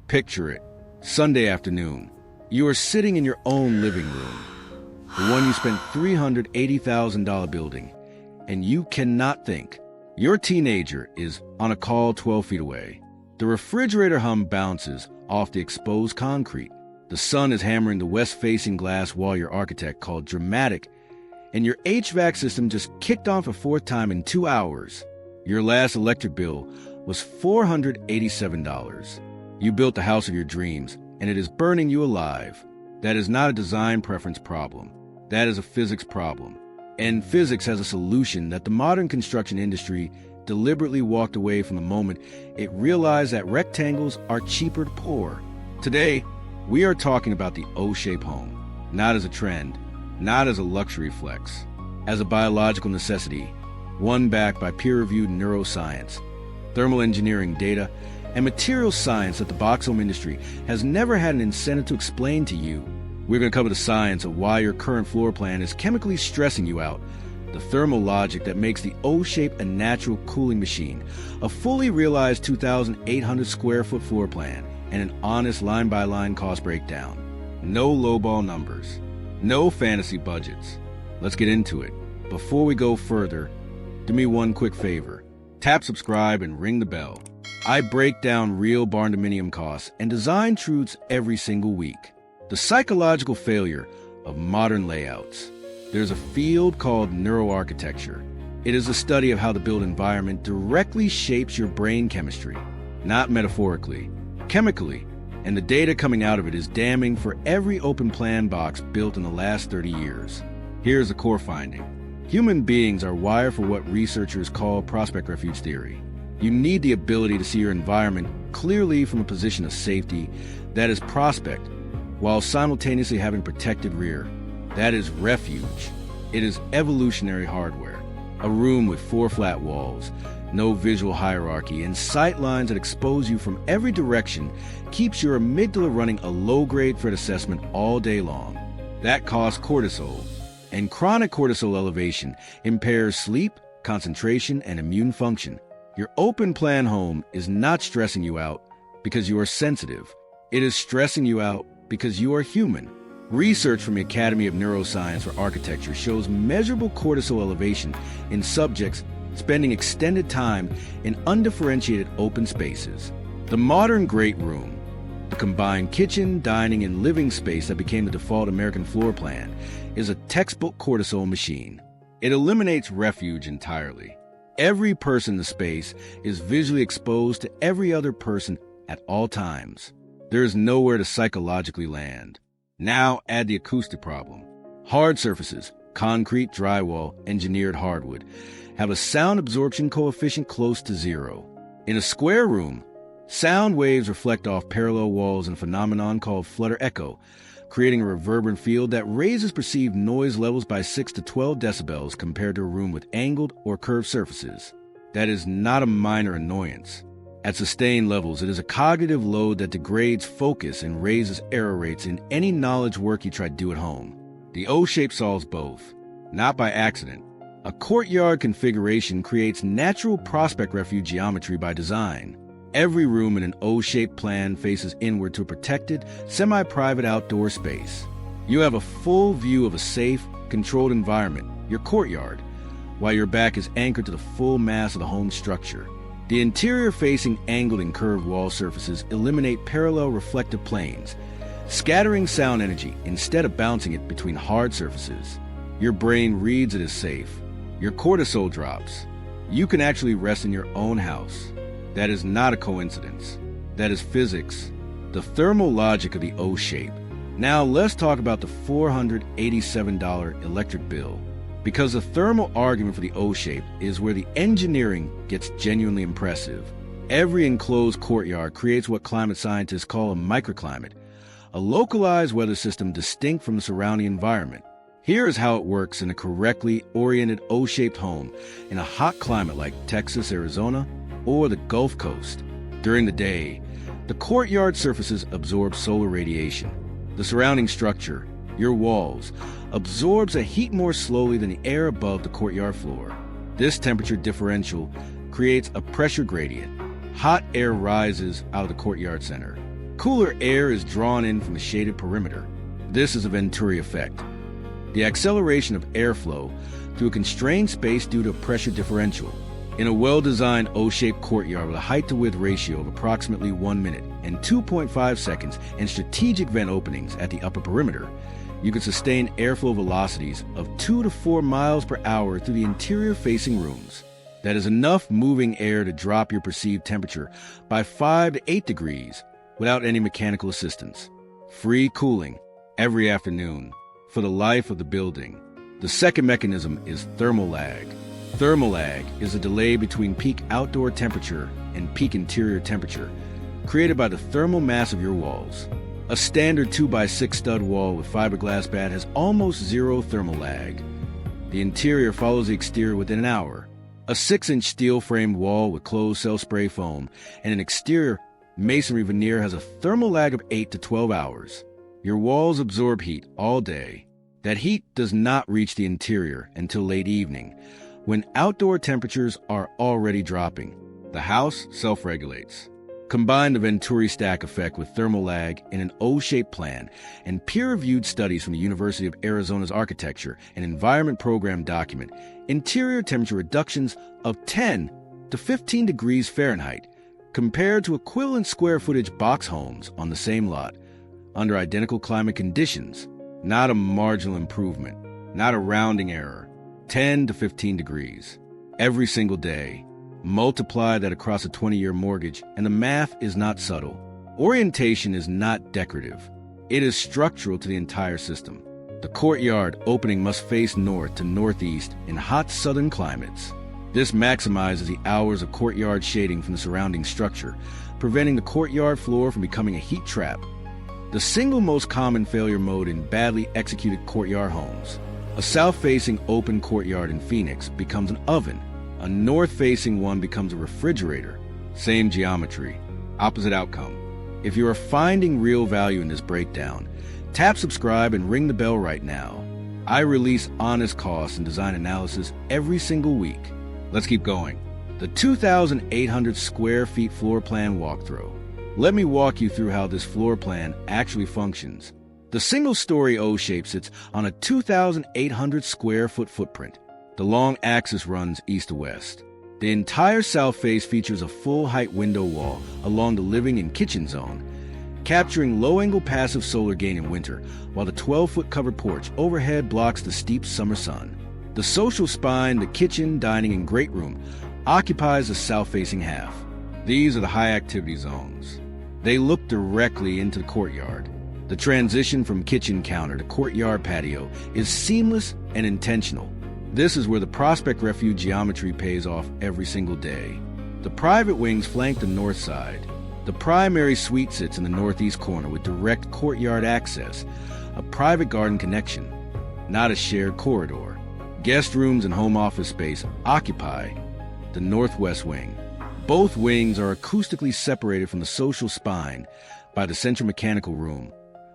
Picture it. Sunday afternoon. You are sitting in your own living room, the one you spent $380,000 building, and you cannot think. Your teenager is on a call 12 feet away. The refrigerator hum bounces off the exposed concrete. The sun is hammering the west-facing glass wall your architect called dramatic, and your HVAC system just kicked on for fourth time in 2 hours. Your last electric bill was $487. You built the house of your dreams, and it is burning you alive. That is not a design preference problem. That is a physics problem. And physics has a solution that the modern construction industry deliberately walked away from the moment it realized that rectangles are cheaper to pour. Today, we are talking about the O-shaped home, not as a trend, not as a luxury flex, as a biological necessity, one backed by peer-reviewed neuroscience, thermal engineering data, and material science that the box home industry has never had an incentive to explain to you. We're going to cover the science of why your current floor plan is chemically stressing you out, the thermal logic that makes the O-shape a natural cooling machine, a fully realized 2,800 square foot floor plan, and an honest line-by-line cost breakdown. No lowball numbers. No fantasy budgets. Let's get into it. Before we go further, do me one quick favor. Tap subscribe and ring the bell. I break down real Barndominium costs and design truths every single week. The psychological failure of modern layouts. There's a field called neuro-architecture. It is a study of how the built environment directly shapes your brain chemistry, not metaphorically, chemically, and the data coming out of it is damning for every open plan box built in the last 30 years. Here's the core finding. Human beings are wired for what researchers call Prospect-Refuge theory. You need the ability to see your environment clearly from a position of safety, that is prospect, while simultaneously having protected rear, that is refuge. It is evolutionary hardware. A room with 4 flat walls, no visual hierarchy, and sight lines that expose you from every direction keeps your amygdala running a low-grade threat assessment all day long. That causes cortisol, and chronic cortisol elevation impairs sleep, concentration, and immune function. Your open-plan home is not stressing you out because you are sensitive. It is stressing you out because you are human. Research from the Academy of Neuroscience for Architecture shows measurable cortisol elevation in subjects spending extended time in undifferentiated open spaces. The modern great room, the combined kitchen, dining, and living space that became the default American floor plan, is a textbook cortisol machine. It eliminates refuge entirely. Every person in the space is visually exposed to every other person at all times. There is nowhere to psychologically land. Now add the acoustic problem. Hard surfaces, concrete, drywall, engineered hardwood, have a sound absorption coefficient close to 0. In a square room, sound waves reflect off parallel walls in a phenomenon called flutter echo, creating a reverberant field that raises perceived noise levels by 6 to 12 decibels compared to a room with angled or curved surfaces. That is not a minor annoyance. At sustained levels, it is a cognitive load that degrades focus and raises error rates in any knowledge work you try to do at home. The O-shape solves both, not by accident. A courtyard configuration creates natural Prospect-Refuge geometry by design. Every room in an O-shaped plan faces inward to a protected, semi-private outdoor space. You have a full view of a safe, controlled environment, your courtyard, while your back is anchored to the full mass of the home structure. The interior-facing angled and curved wall surfaces eliminate parallel reflective planes, scattering sound energy instead of bouncing it between hard surfaces. Your brain reads it as safe. Your cortisol drops. You can actually rest in your own house. That is not a coincidence. That is physics, the thermal logic of the O-shape. Now let's talk about the $487 electric bill. Because the thermal argument for the O-shape is where the engineering gets genuinely impressive. Every enclosed courtyard creates what climate scientists call a microclimate, a localized weather system distinct from the surrounding environment. Here is how it works in a correctly oriented O-shaped home in a hot climate like Texas, Arizona, or the Gulf Coast. During the day, the courtyard surfaces absorb solar radiation. The surrounding structure, your walls, absorbs a heat more slowly than the air above the courtyard floor. This temperature differential creates a pressure gradient. Hot air rises out of the courtyard center. Cooler air is drawn in from the shaded perimeter. This is a Venturi effect, the acceleration of airflow through a constrained space due to a pressure differential. In a well-designed O-shaped courtyard with a height-to-width ratio of approximately 1 minute and 2.5 seconds and strategic vent openings at the upper perimeter, you can sustain airflow velocities of 2 to 4 miles per hour through the interior-facing rooms. That is enough moving air to drop your perceived temperature by 5 to 8 degrees without any mechanical assistance. Free cooling every afternoon for the life of the building. The second mechanism is thermal lag. Thermal lag is a delay between peak outdoor temperature and peak interior temperature created by the thermal mass of your walls. A standard 2x6 stud wall with fiberglass bed has almost zero thermal lag. The interior follows the exterior within an hour. A 6-inch steel-framed wall with closed-cell spray foam and an exterior masonry veneer has a thermal lag of 8 to 12 hours. Your walls absorb heat all day. That heat does not reach the interior until late evening, when outdoor temperatures are already dropping. The house self-regulates. Combine the Venturi Stack Effect with thermal lag in an O-shaped plan and peer-reviewed studies from the University of Arizona's Architecture and Environment Program document interior temperature reductions of 10 to 15 degrees Fahrenheit compared to equivalent square footage box homes on the same lot under identical climate conditions. Not a marginal improvement, not a rounding error. 10 to 15 degrees every single day. Multiply that across a 20-year mortgage, and the math is not subtle. Orientation is not decorative. It is structural to the entire system. The courtyard opening must face north to northeast in hot southern climates. This maximizes the hours of courtyard shading from the surrounding structure, preventing the courtyard floor from becoming a heat trap. The single most common failure mode in badly executed courtyard homes. A south-facing open courtyard in Phoenix becomes an oven. A north-facing one becomes a refrigerator. Same geometry, opposite outcome. If you are finding real value in this breakdown, tap subscribe and ring the bell right now. I release honest costs and design analysis every single week. Let's keep going. The 2,800 square feet floor plan walkthrough. Let me walk you through how this floor plan actually functions. The single-story O-shape sits on a 2,800 square foot footprint. The long axis runs east to west. The entire south face features a full-height window wall along the living and kitchen zone, capturing low-angle passive solar gain in winter, while the 12-foot covered porch overhead blocks the steep summer sun. The social spine, the kitchen, dining, and great room occupies the south-facing half. These are the high-activity zones. They look directly into the courtyard. The transition from kitchen counter to courtyard patio is seamless and intentional. This is where the Prospect-Refuge geometry pays off every single day. The private wings flank the north side. The primary suite sits in the northeast corner with direct courtyard access, a private garden connection, not a shared corridor. Guest rooms and home office space occupy the northwest wing. Both wings are acoustically separated from the social spine by the central mechanical room,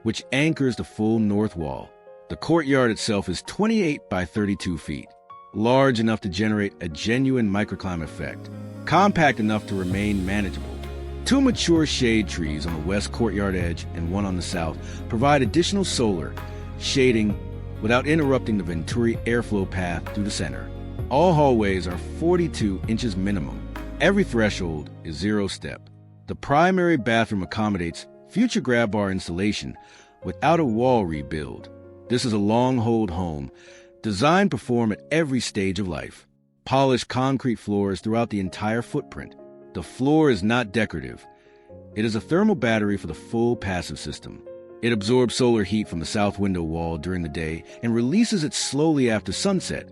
which anchors the full north wall. The courtyard itself is 28 by 32 feet, large enough to generate a genuine microclimate effect, compact enough to remain manageable. 2 mature shade trees on the west courtyard edge and one on the south provide additional solar shading without interrupting the Venturi airflow path through the center. All hallways are 42 inches minimum. Every threshold is 0 step. The primary bathroom accommodates future grab bar installation without a wall rebuild. This is a long-hold home, designed to perform at every stage of life. Polished concrete floors throughout the entire footprint. The floor is not decorative. It is a thermal battery for the full passive system. It absorbs solar heat from the south window wall during the day and releases it slowly after sunset,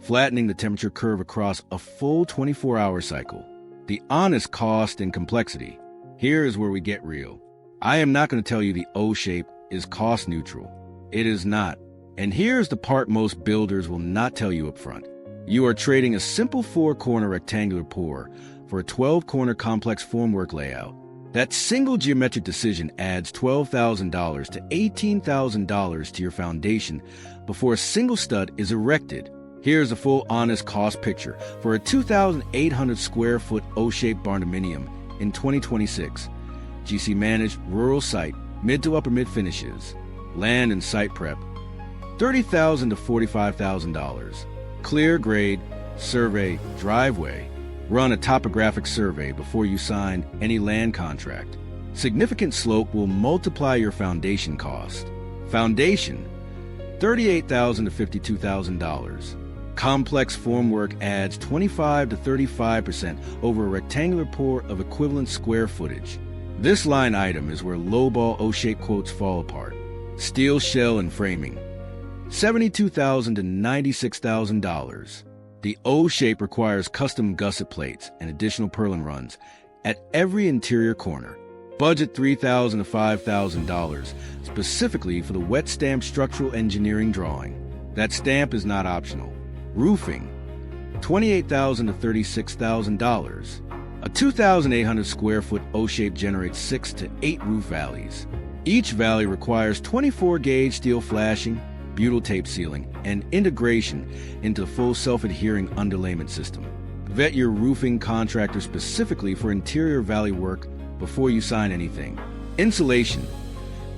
flattening the temperature curve across a full 24-hour cycle. The honest cost and complexity. Here is where we get real. I am not going to tell you the O-shape is cost neutral. It is not. And here's the part most builders will not tell you up front. You are trading a simple 4-corner rectangular pour for a 12-corner complex formwork layout. That single geometric decision adds $12,000 to $18,000 to your foundation before a single stud is erected. Here's a full honest cost picture for a 2,800 square foot O-shaped Barndominium in 2026. GC managed, rural site, mid to upper mid finishes. Land and site prep, $30,000 to $45,000. Clear grade, survey, driveway. Run a topographic survey before you sign any land contract. Significant slope will multiply your foundation cost. Foundation, $38,000 to $52,000. Complex formwork adds 25 to 35% over a rectangular pour of equivalent square footage. This line item is where lowball O-shaped quotes fall apart. Steel shell and framing, $72,000 to $96,000. The O-shape requires custom gusset plates and additional purlin runs at every interior corner. Budget $3,000 to $5,000, specifically for the wet stamp structural engineering drawing. That stamp is not optional. Roofing, $28,000 to $36,000. A 2,800 square foot O-shape generates 6 to 8 roof valleys. Each valley requires 24 gauge steel flashing, butyl tape sealing, and integration into the full self-adhering underlayment system. Vet your roofing contractor specifically for interior valley work before you sign anything. Insulation,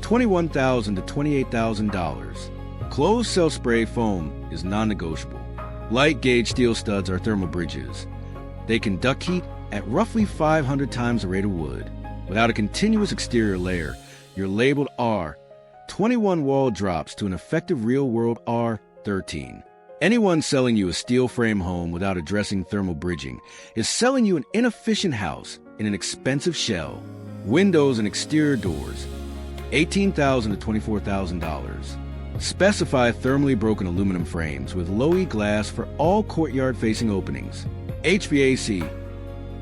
$21,000 to $28,000. Closed cell spray foam is non-negotiable. Light gauge steel studs are thermal bridges. They can duct heat at roughly 500 times the rate of wood. Without a continuous exterior layer, your labeled R 21 wall drops to an effective real-world R13. Anyone selling you a steel frame home without addressing thermal bridging is selling you an inefficient house in an expensive shell. Windows and exterior doors, $18,000 to $24,000. Specify thermally broken aluminum frames with low-E glass for all courtyard-facing openings. HVAC,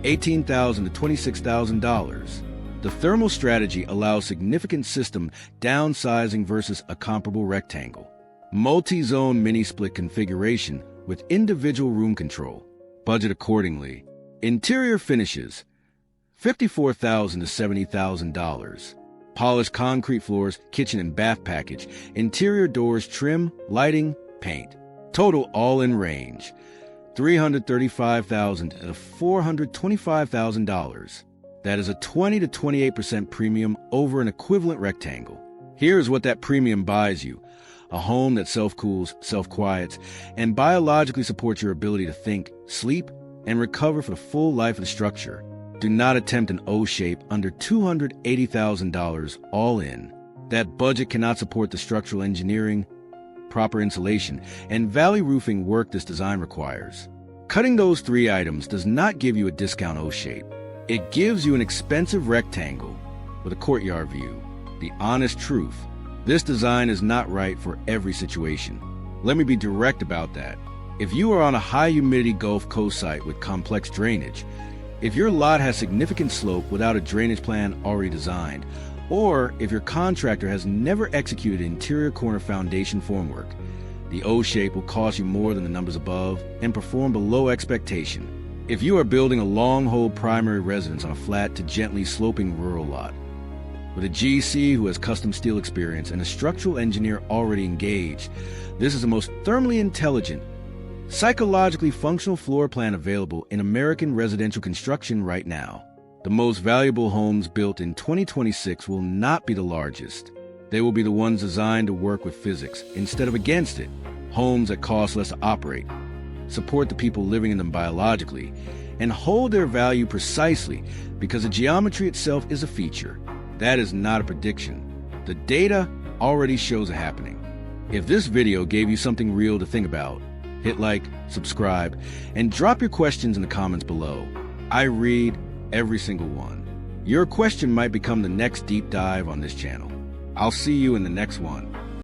$18,000 to $26,000. The thermal strategy allows significant system downsizing versus a comparable rectangle. Multi-zone mini-split configuration with individual room control. Budget accordingly. Interior finishes, $54,000 to $70,000. Polished concrete floors, kitchen and bath package, interior doors, trim, lighting, paint. Total all-in range, $335,000 to $425,000. That is a 20 to 28% premium over an equivalent rectangle. Here's what that premium buys you: a home that self-cools, self-quiets, and biologically supports your ability to think, sleep, and recover for the full life of the structure. Do not attempt an O-shape under $280,000 all in. That budget cannot support the structural engineering, proper insulation, and valley roofing work this design requires. Cutting those three items does not give you a discount O-shape. It gives you an expensive rectangle with a courtyard view. The honest truth: this design is not right for every situation. Let me be direct about that. If you are on a high humidity Gulf Coast site with complex drainage, if your lot has significant slope without a drainage plan already designed, or if your contractor has never executed interior corner foundation formwork, the O-shape will cost you more than the numbers above and perform below expectation. If you are building a long-hold primary residence on a flat to gently sloping rural lot, with a GC who has custom steel experience and a structural engineer already engaged, this is the most thermally intelligent, psychologically functional floor plan available in American residential construction right now. The most valuable homes built in 2026 will not be the largest. They will be the ones designed to work with physics instead of against it. Homes that cost less to operate, support the people living in them biologically, and hold their value precisely because the geometry itself is a feature. That is not a prediction. The data already shows it happening. If this video gave you something real to think about, hit like, subscribe, and drop your questions in the comments below. I read every single one. Your question might become the next deep dive on this channel. I'll see you in the next one.